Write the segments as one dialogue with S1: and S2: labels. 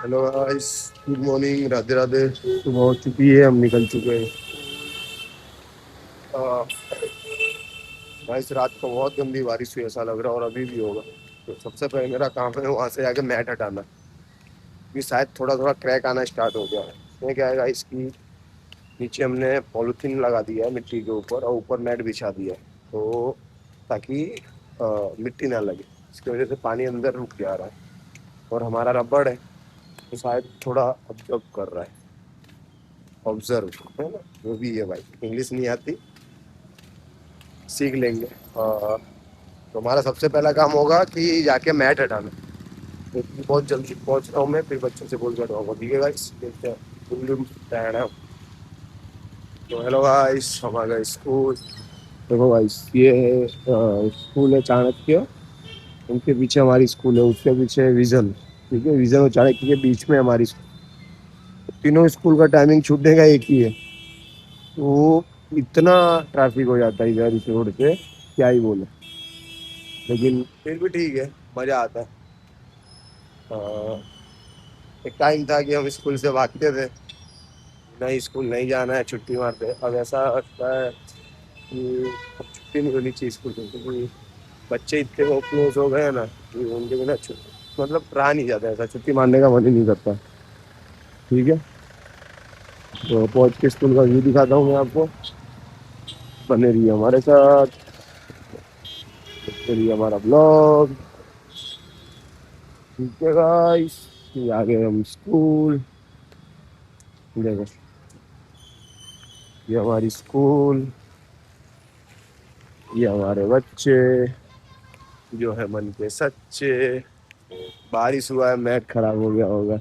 S1: Hello guys, good morning, Radhe Radhe. सुबह हो चुकी है, हम निकल चुके हैं। गाइस रात को बहुत गंदी बारिश हुई, ऐसा लग रहा है, और अभी भी होगा। तो सबसे पहले मेरा काम है वहां से जाके मैट हटाना, क्योंकि शायद थोड़ा थोड़ा क्रैक आना स्टार्ट हो गया है। इसमें क्या है गाइस की नीचे हमने पॉलिथीन लगा दिया है मिट्टी के ऊपर, और ऊपर मैट बिछा दिया है, तो ताकि मिट्टी ना लगे। इसकी वजह से पानी अंदर रुक जा रहा है, और हमारा रबड़ है तो शायद थोड़ा ऑब्जर्व कर रहा है। ऑब्जर्व है ना, वो भी है भाई, इंग्लिश नहीं आती, सीख लेंगे। तो हमारा सबसे पहला काम होगा कि जाके मैट हटाना। तो बहुत जल्दी पहुंच रहा हूँ मैं, फिर बच्चों से बोल कर रहा हूँ, ठीक है गाइस, देखते हैं। तो हेलो गाइस, हम आ गए स्कूल। देखो गाइस, ये स्कूल है चाणक्य, उनके पीछे हमारी स्कूल है, उसके पीछे विजन। ठीक है, विजन और चाणक्य के बीच में हमारी स्कूल। तीनों स्कूल का टाइमिंग छूटने का एक ही है। तो इतना ट्रैफिक हो जाता है इधर इस रोड पे, क्या ही बोले। लेकिन फिर भी ठीक है, मजा आता है। एक टाइम था कि हम स्कूल से भागते थे, नहीं स्कूल नहीं जाना है, छुट्टी मारते। अब ऐसा लगता है कि अब छुट्टी नहीं होनी चाहिए स्कूल में, क्योंकि बच्चे इतने वो क्लोज हो गए हैं ना कि उनके बिना छुट्टी मतलब रहा नहीं जाता, ऐसा छुट्टी मारने का मन ही नहीं करता। ठीक है, तो पहुंच के स्कूल का व्यू दिखाता हूँ मैं आपको। बने रहिए हमारे साथ, देखते रहिए हमारा ब्लॉग। ठीक है गाइस, ये आ गए हम स्कूल। देखो, ये हमारी स्कूल, ये हमारे बच्चे जो है मन के सच्चे। बारिश हुआ है, मैट खराब हो गया होगा,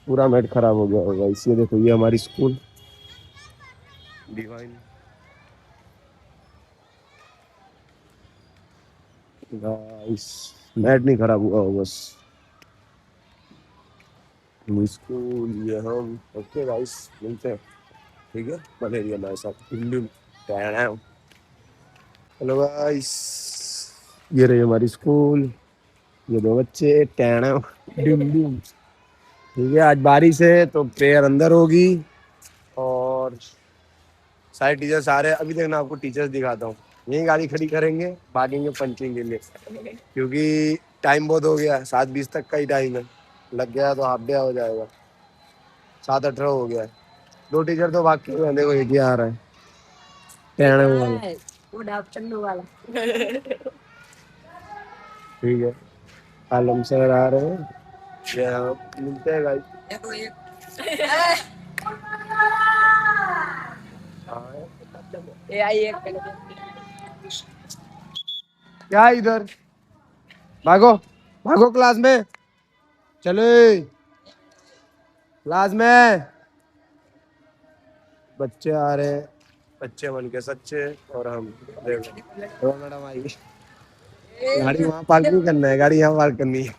S1: पूरा मैट खराब हो गया होगा, इसलिए देखो ये हमारी स्कूल डिवाइन। गाइस, मैट नहीं खराब हुआ हो बस, ये स्कूल, ये हम। ओके गाइस, मिलते हैं। ठीक है, बने रहिए हमारे साथ। हेलो गाइस, ये रही हमारी स्कूल, ये दो बच्चे टैना डिम डिम। ठीक है, आज बारिश है तो प्रेयर अंदर होगी, और सारे टीचर्स आ रहे हैं। अभी तक ना आपको टीचर्स दिखाता हूँ। यही गाड़ी खड़ी करेंगे, भागेंगे पंचिंग के लिए, क्योंकि टाइम बहुत हो गया, 7:20 तक का ही टाइम है। लग गया तो हाफ डे हो जाएगा, 7:18 हो गया है। दो टीचर तो भाग के गए, देखो एक ही आ रहा है, टैना वाला। वो डाक चन्नू वाला। ठीक है, आलम सर आ रहे हैं, ये मिलते हैं गाइस। ये आई एक क्या इधर, भागो भागो क्लास में, चलो क्लास में। बच्चे आ रहे हैं, बच्चे बन के सच्चे, और हम देखो मैडम आई। गाड़ी वहाँ पार्क नहीं करना है, गाड़ी यहाँ पार्क करनी है।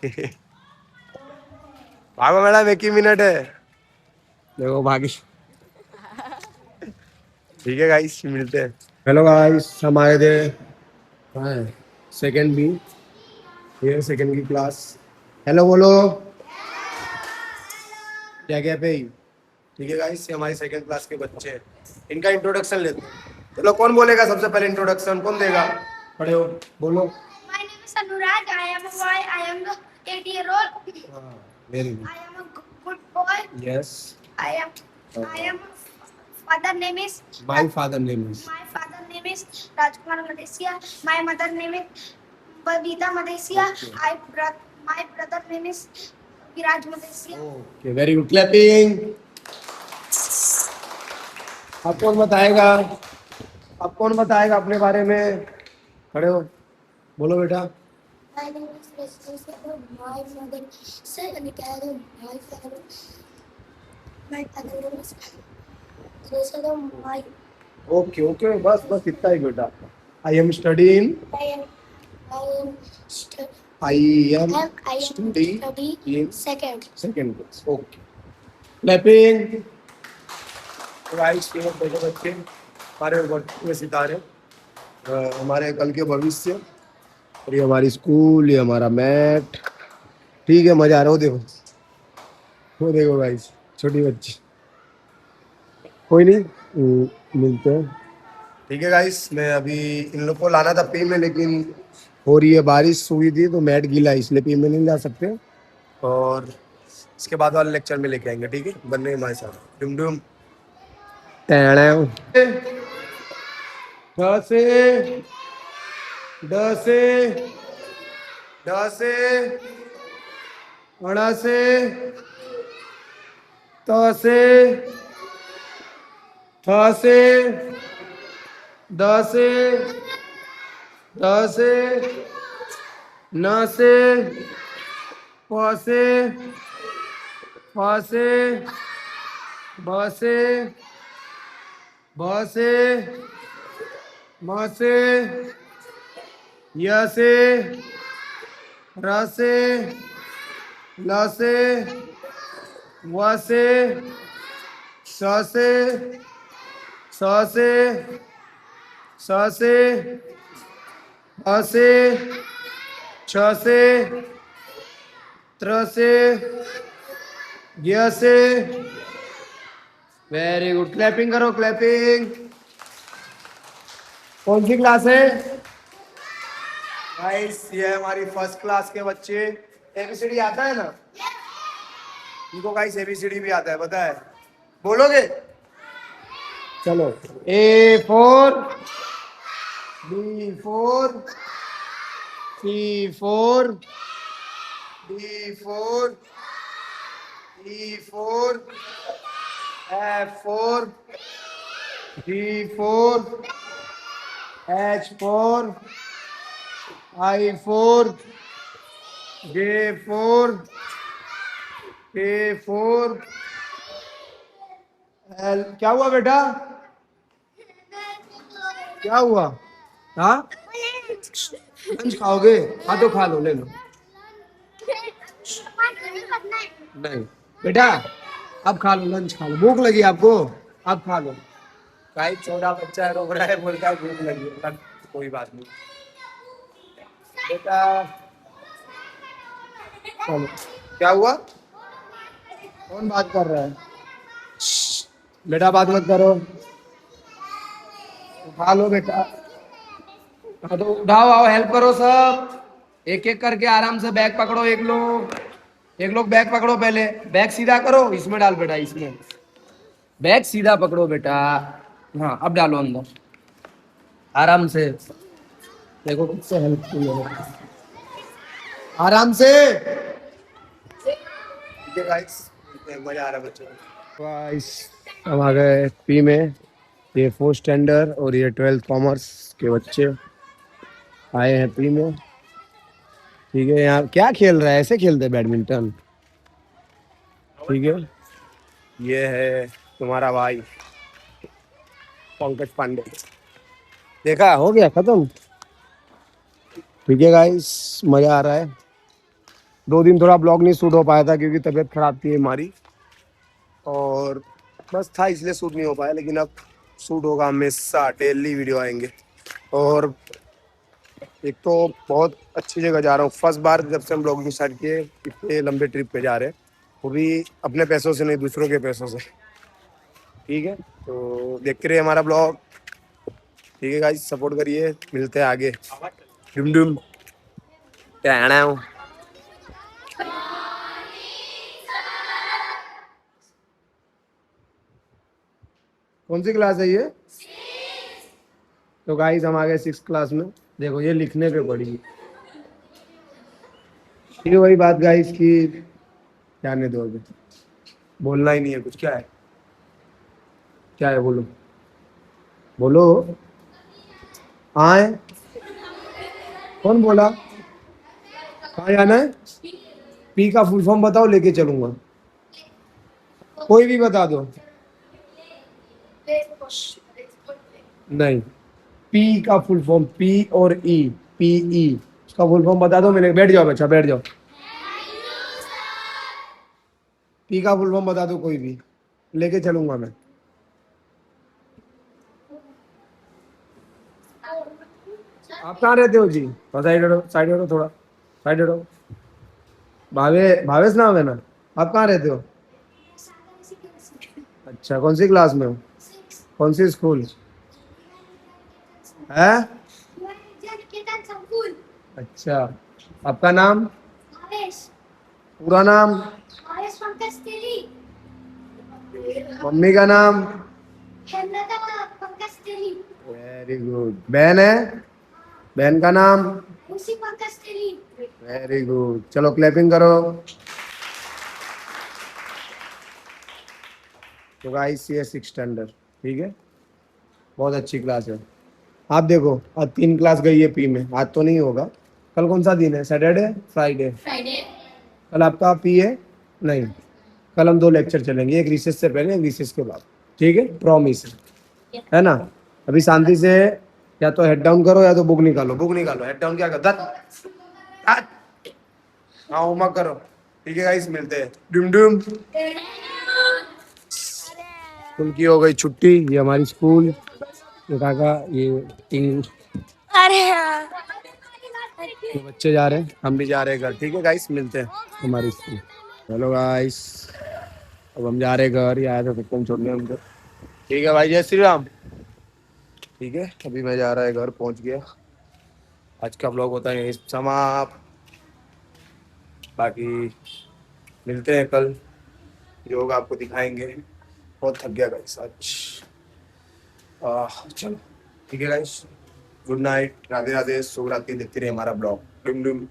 S1: भागो मैडम, एक ही मिनट है, देखो भागी। ठीक है गाइस, मिलते हैं। हेलो गाइस, हम आए थे, कहाँ है सेकंड बी, ये सेकंड की क्लास। हेलो बोलो, क्या क्या पे ही। ठीक है गाइस, ये हमारी सेकंड क्लास के बच्चे हैं, इनका इंट्रोडक्शन लेते हैं। चलो, कौन बोलेगा सबसे पहले इंट्रोडक्शन, कौन देगा? खड़े हो, बोलो।
S2: My name is Anurag. I am a boy. I am 8-year-old.
S1: Very good.
S2: I am a good boy.
S1: Yes.
S2: I am father name is
S1: my father name is.
S2: my father name is Rajkumar Madesia. My mother name is Babita Madesia.
S1: Okay.
S2: My brother name is Viraj Madesia.
S1: Okay, very good, clapping. अब कौन बताएगा, अब कौन बताएगा अपने बारे में? खड़े हो, बोलो बेटा।
S2: My name is Rajkumar. My mother said Anikara. My father. My father name is Rajkumar. My
S1: okay okay, बस बस इतना ही बेटा। I am study in,
S2: I am I am stu-
S1: I am
S2: I am
S1: study
S2: study
S1: in
S2: second.
S1: Second class. Okay, clapping. Guys, ये देखो बच्चे, हमारे बच्चे सितारे, हमारे कल के भविष्य। और ये हमारी स्कूल, ये हमारा मैट। ठीक है, मजा आ रहा हो देखो, वो देखो गाइस, छोटी बच्ची। कोई नहीं, मिलते हैं। ठीक है गाइस, मैं अभी इन लोग को लाना था पी में, लेकिन हो रही है बारिश, हुई थी तो मैट गीला है, इसलिए पी में नहीं ला सकते। और इसके बाद वाले लेक्चर में लेके आएंगे, ठीक है, बनने हमारे साथ डुम डुम ढ से ड से ढ से अड़ा से त से थ से द से ध से न से प से फ से ब से भ से म से य से र से ल से व से स से स से स से ह से छ से त्र से य से। वेरी गुड, क्लैपिंग करो, क्लैपिंग। कौन सी क्लास है गाइस? ये है हमारी फर्स्ट क्लास के बच्चे। एबीसीडी आता है ना इनको गाइस? एबीसीडी भी आता है, पता है? बोलोगे? चलो, ए फोर, बी फोर, सी फोर, डी फोर, ई फोर, एफ फोर, जी फोर, एच फोर, आई फोर, जे फोर, के फोर, एल। क्या हुआ बेटा? क्या हुआ? हाँ, लंच खाओगे? हाँ तो खा लो, ले लो। नहीं बेटा, अब खा लो, लंच खा लो। भूख लगी आपको? अब खा लो। भाई छोटा बच्चा है, रो रहा है, बोलता है भूख लगी है। बस, कोई बात नहीं बेटा, चलो। क्या हुआ? कौन बात कर रहा है? बेटा बात मत करो, उठा लो बेटा। हाँ तो उठाओ, आओ हेल्प करो सब, एक एक करके आराम से बैग पकड़ो। एक लोग बैग पकड़ो, पहले बैग सीधा करो, इसमें डाल बेटा, इसमें बैग सीधा पकड़ो बेटा। हाँ अब डालो अंदर आराम से। देखो किससे हेल्प की है, आराम से। ठीक है गाइस, मजा आ रहा है बच्चों को। गाइस हम आ गए पी में। ये फोर्थ स्टैंडर्ड और ये 12th कॉमर्स के बच्चे आए हैं पी में। ठीक है, यहाँ क्या खेल रहा है? ऐसे खेलते हैं बैडमिंटन? ठीक है, ये है तुम्हारा भाई पंकज पांडे। देखा, हो गया खत्म। ठीक है गाइस, मजा आ रहा है। 2 दिन थोड़ा ब्लॉग नहीं शूट हो पाया था क्योंकि तबीयत खराब थी हमारी, और बस था इसलिए शूट नहीं हो पाया, लेकिन अब शूट होगा, हमेशा डेली वीडियो आएंगे। और एक तो बहुत अच्छी जगह जा रहा हूँ, फर्स्ट बार जब से हम ब्लॉगिंग स्टार्ट किए इतने लंबे ट्रिप पे जा रहे हैं, वो भी अपने पैसों से नहीं, दूसरों के पैसों से। ठीक है, तो देखते रहिए हमारा ब्लॉग। ठीक है गाइस, सपोर्ट करिए, मिलते हैं आगे। डुम डुम टहना हूँ। कौन सी क्लास है ये? तो गाइस हम आ गए 6th क्लास में। देखो ये लिखने पे पड़ी है। ये वही बात गाइस की, जाने दो अभी, बोलना ही नहीं है कुछ। क्या है? क्या है? बोलो, बोलो। आए, कौन बोला? कहाँ जाना है? पी का फुल फॉर्म बताओ, लेके चलूंगा। कोई भी बता दो। नहीं, पी का फुल फॉर्म, पी और ई, पी ई, उसका फुल फॉर्म बता दो। मैंने, बैठ जाओ बच्चा, बैठ जाओ। पी का फुल फॉर्म बता दो कोई भी, लेके चलूंगा मैं। आप कहाँ रहते हो जी? साइड हटो, साइड हटो, थोड़ा साइड हटो। भावेश नाम है ना? आप कहाँ रहते हो? अच्छा, कौन सी क्लास में हो?
S2: सिक्स
S1: कौन सी स्कूल है?
S2: निकेतन संकुल
S1: अच्छा, आपका नाम,
S2: भावेश
S1: पूरा नाम,
S2: भावेश पंकज तेली
S1: मम्मी का नाम?
S2: हेमलता पंकज तेली
S1: वेरी गुड। बहन है? बहन का नाम?
S2: उसी पंकज तेली
S1: वेरी गुड। चलो क्लैपिंग करो। तो गाइस ये 6 स्टैंडर्ड, ठीक है, बहुत अच्छी क्लास है। आप देखो, आज 3 क्लास गई है पी में, आज तो नहीं होगा। कल कौन सा दिन है? Saturday, Friday?
S2: फ्राइडे
S1: कल आपका पी है? नहीं, कल हम 2 लेक्चर चलेंगे, एक रिसेस से पहले, एक रिसेस के बाद, ठीक है, प्रॉमिस है ना? अभी शांति से या तो हेड डाउन करो या तो बुक निकालो। बुक निकालो, हेड डाउन क्या कर हाँ होमवर्क करो। ठीक है गाइस, मिलते हैं। डुम डुम। स्कूल की हो गई छुट्टी। ये हमारी स्कूल, ये काका, ये टीम,
S2: अरे
S1: तो बच्चे जा रहे हैं, हम भी जा रहे हैं घर। ठीक है गाइस, मिलते हैं हमारी स्कूल। हेलो गाइस, अब हम जा रहे हैं घर। ये आया था सत्यम छोड़ने हमको। ठीक है भाई, जय श्री राम। ठीक है, अभी मैं जा रहा है घर, पहुंच गया। आज का ब्लॉग होता है यहीं समाप्त। बाकी मिलते हैं कल, योग आपको दिखाएंगे। बहुत थक गया गाइस आज। चलो ठीक है guys, good night, Radhe Radhe, शुभ रात्रि। देखते रहिए हमारा ब्लॉग। डुम डुम।